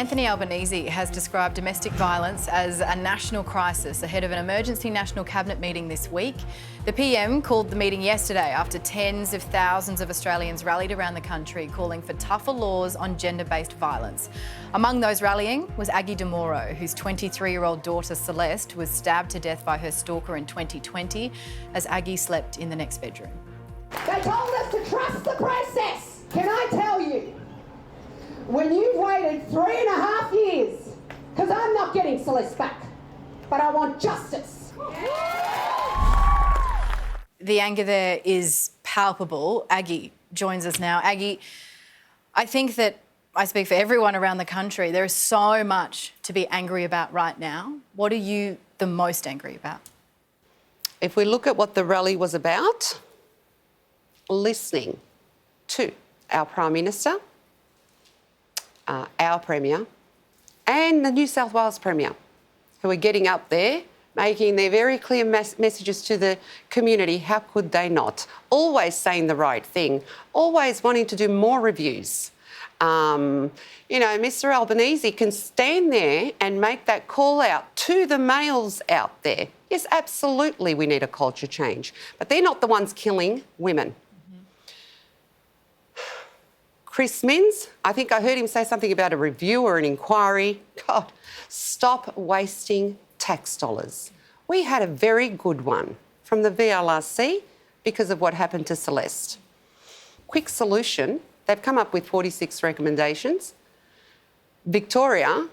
Anthony Albanese has described domestic violence as a national crisis ahead of an emergency national cabinet meeting this week. The PM called the meeting yesterday after tens of thousands of Australians rallied around the country calling for tougher laws on gender-based violence. Among those rallying was Aggie De Mauro, whose 23-year-old daughter Celeste was stabbed to death by her stalker in 2020 as Aggie slept in the next bedroom. They told us to trust the process. Can I tell you? When you've waited 3.5 years, because I'm not getting Celeste back, but I want justice. The anger there is palpable. Aggie joins us now. Aggie, I think that I speak for everyone around the country. There is so much to be angry about right now. What are you the most angry about? If we look at what the rally was about, listening to our Prime Minister, our Premier and the New South Wales Premier, who are getting up there, making their very clear messages to the community. How could they not? Always saying the right thing, always wanting to do more reviews. Mr Albanese can stand there and make that call out to the males out there. Yes, absolutely, we need a culture change, but they're not the ones killing women. Chris Minns, I think I heard him say something about a review or an inquiry. God, stop wasting tax dollars. We had a very good one from the VLRC because of what happened to Celeste. Quick solution, they've come up with 46 recommendations. Victoria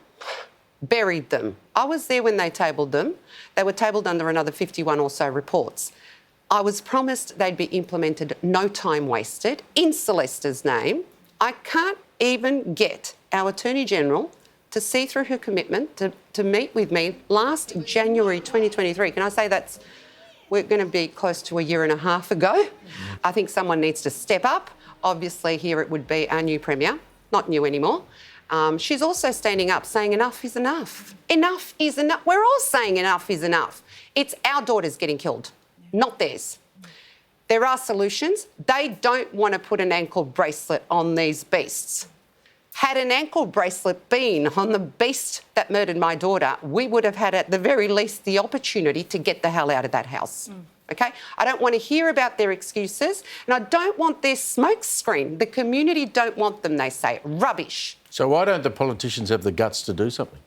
buried them. I was there when they tabled them. They were tabled under another 51 or so reports. I was promised they'd be implemented, no time wasted, in Celeste's name. I can't even get our Attorney-General to see through her commitment to meet with me last January 2023. Can I say we're going to be close to a year and a half ago. I think someone needs to step up. Obviously, here it would be our new Premier, not new anymore. She's also standing up saying enough is enough. Enough is enough. We're all saying enough is enough. It's our daughters getting killed, not theirs. There are solutions. They don't want to put an ankle bracelet on these beasts. Had an ankle bracelet been on the beast that murdered my daughter, we would have had at the very least the opportunity to get the hell out of that house. Okay? I don't want to hear about their excuses and I don't want their smoke screen. The community don't want them, they say. Rubbish. So why don't the politicians have the guts to do something?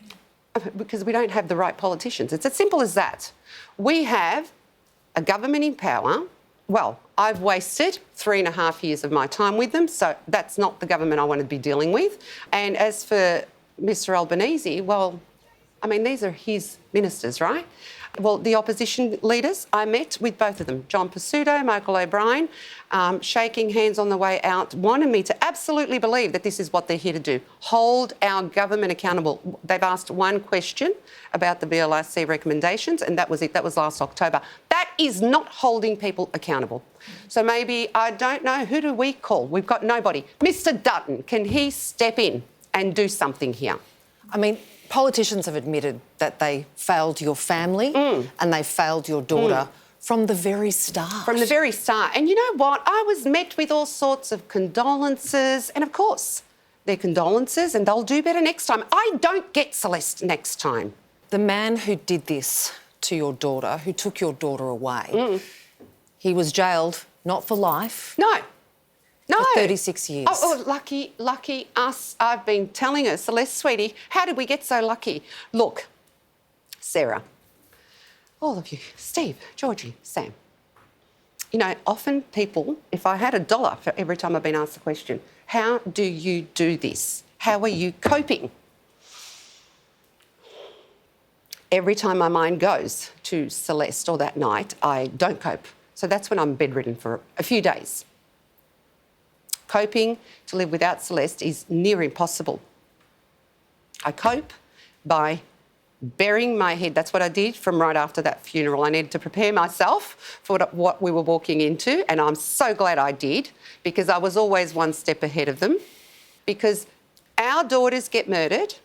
Because we don't have the right politicians. It's as simple as that. We have a government in power. Well, I've wasted 3.5 years of my time with them, so that's not the government I want to be dealing with. And as for Mr Albanese, well, I mean, these are his ministers, right? Well, the opposition leaders, I met with both of them, John Pesutto, Michael O'Brien, shaking hands on the way out, wanted me to absolutely believe that this is what they're here to do, hold our government accountable. They've asked one question about the VLRC recommendations, and that was it. That was last October. That is not holding people accountable. So maybe, I don't know, who do we call? We've got nobody. Mr Dutton, can he step in and do something here? I mean, politicians have admitted that they failed your family and they failed your daughter from the very start. From the very start. And you know what? I was met with all sorts of condolences. And of course, they're condolences and they'll do better next time. I don't get Celeste next time. The man who did this to your daughter, who took your daughter away, he was jailed not for life. No. For 36 years. Oh, lucky us. I've been telling her, Celeste, sweetie, how did we get so lucky? Look, Sarah, all of you, Steve, Georgie, Sam, you know, often people, if I had $1 for every time I've been asked the question, how do you do this? How are you coping? Every time my mind goes to Celeste or that night, I don't cope. So that's when I'm bedridden for a few days. Coping to live without Celeste is near impossible. I cope by burying my head. That's what I did from right after that funeral. I needed to prepare myself for what we were walking into, and I'm so glad I did, because I was always one step ahead of them. Because our daughters get murdered,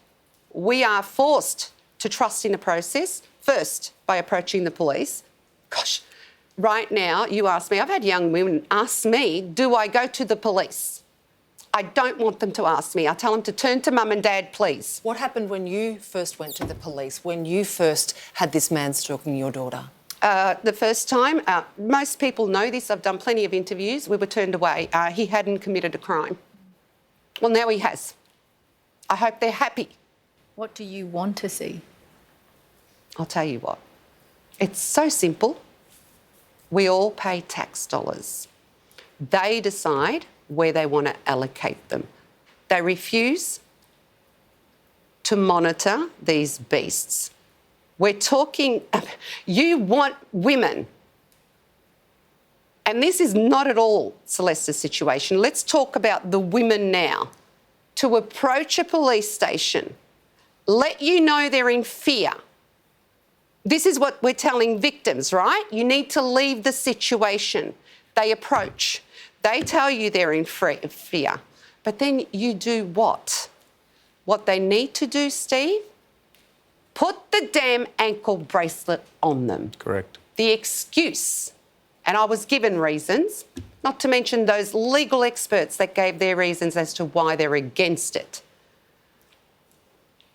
we are forced to trust in the process, first by approaching the police. Gosh, right now, you ask me, I've had young women ask me, do I go to the police? I don't want them to ask me. I tell them to turn to mum and dad, please. What happened when you first went to the police, when you first had this man stalking your daughter? The first time, most people know this, I've done plenty of interviews, we were turned away. He hadn't committed a crime. Well, now he has. I hope they're happy. What do you want to see? I'll tell you what. It's so simple. We all pay tax dollars. They decide where they want to allocate them. They refuse to monitor these beasts. We're talking, you want women. And this is not at all Celeste's situation. Let's talk about the women now. To approach a police station, let you know they're in fear. This is what we're telling victims, right? You need to leave the situation. They approach. They tell you they're in fear. But then you do what? What they need to do, Steve? Put the damn ankle bracelet on them. Correct. The excuse, and I was given reasons, not to mention those legal experts that gave their reasons as to why they're against it.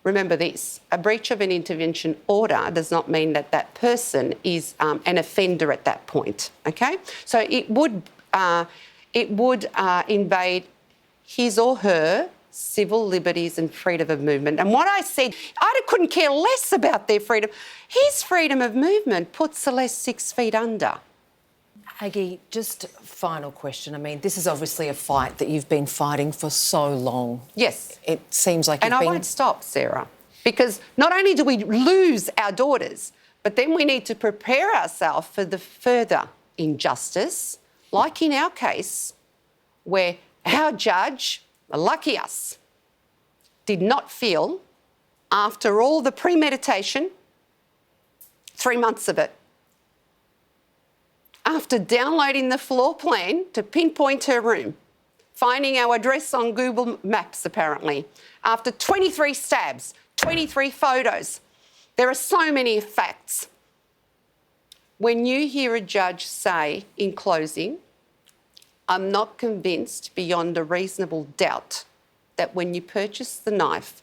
Remember this, a breach of an intervention order does not mean that that person is an offender at that point, okay? So it would invade his or her civil liberties and freedom of movement. And what I said, I couldn't care less about their freedom. His freedom of movement put Celeste 6 feet under. Aggie, just final question. I mean, this is obviously a fight that you've been fighting for so long. Yes. It seems like And I won't stop, Sarah, because not only do we lose our daughters, but then we need to prepare ourselves for the further injustice, like in our case, where our judge, lucky us, did not feel, after all the premeditation, 3 months of it, after downloading the floor plan to pinpoint her room, finding our address on Google Maps apparently, after 23 stabs, 23 photos, there are so many facts. When you hear a judge say in closing, I'm not convinced beyond a reasonable doubt that when you purchased the knife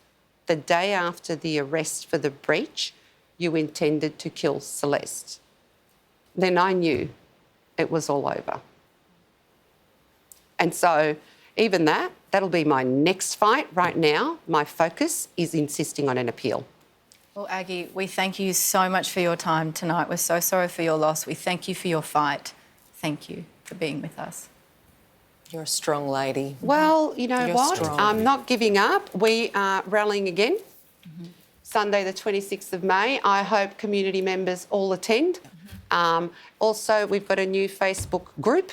the day after the arrest for the breach, you intended to kill Celeste. Then I knew it was all over. And so even that'll be my next fight. Right now, my focus is insisting on an appeal. Well, Aggie, we thank you so much for your time tonight. We're so sorry for your loss. We thank you for your fight. Thank you for being with us. You're a strong lady. Well, you know You're what? strong. I'm not giving up. We are rallying again. Sunday the 26th of May. I hope community members all attend. Also, we've got a new Facebook group,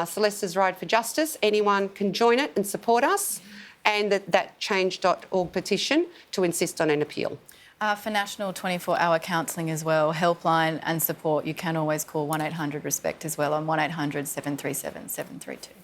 Celeste's Ride for Justice. Anyone can join it and support us. And that change.org petition to insist on an appeal. For national 24-hour counselling as well, helpline and support, you can always call 1800-RESPECT as well on 1800 737 732.